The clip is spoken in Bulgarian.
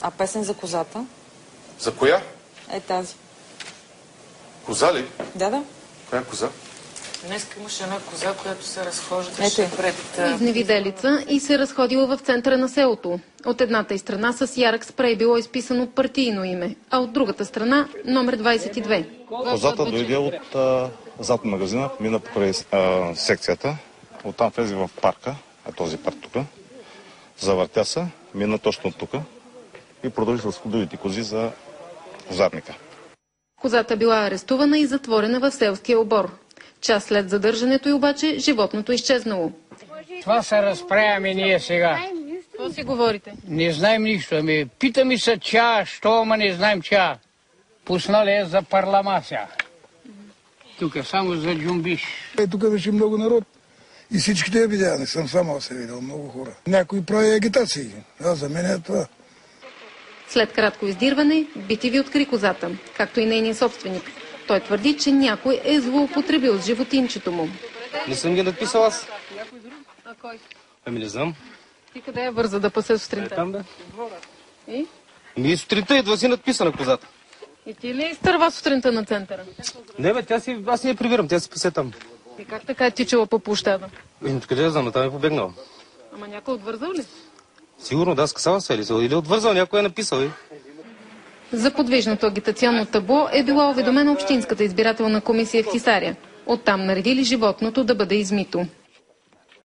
А песен за козата? За коя? Е тази. Коза ли? Да. Коя коза? Днес имаше една коза, която се разхождаше пред... Изневиделица и се разходила в центъра на селото. От едната и страна с ярък спрей било изписано партийно име, а от другата страна номер 22. Козата дойде от зад магазина, мина покрай секцията, оттам влезе в парка, този парк тук, завъртя се, мина точно тук и продължи с худовите кози за козарника. Козата била арестувана и затворена в селския обор. Час след задържането й обаче животното изчезнало. Това се разправяме ние сега. Какво си говорите? Не знаем нищо. Питаме се ча, що, ама не знаем ча. Пуснали е за парламася. Тук е само за джумбиш. Тук беше много народ и всичките я видя. Не съм само се видял, много хора. Някой прави агитации. За мен е това. След кратко издирване, BTV откри козата, както и нейния собственик. Той твърди, че някой е злоупотребил с животинчето му. Не съм ги надписал аз. А кой? Ами не знам. Ти къде я върза да пасе сутринта? Там да. И? Ами сутринта идва си надписана козата. И ти ли изтърва сутринта на центъра? Не бе, аз не я прибирам, тя се пасе там. И как така е тичала по площада? Къде я знам, там е побегнала. Ама някой отвързал ли? Сигурно, да, скъсава се или отвързал, някой е написал. За подвижното агитационно табло е била уведомена Общинската избирателна комисия в Хисаря. Оттам наредили животното да бъде измито.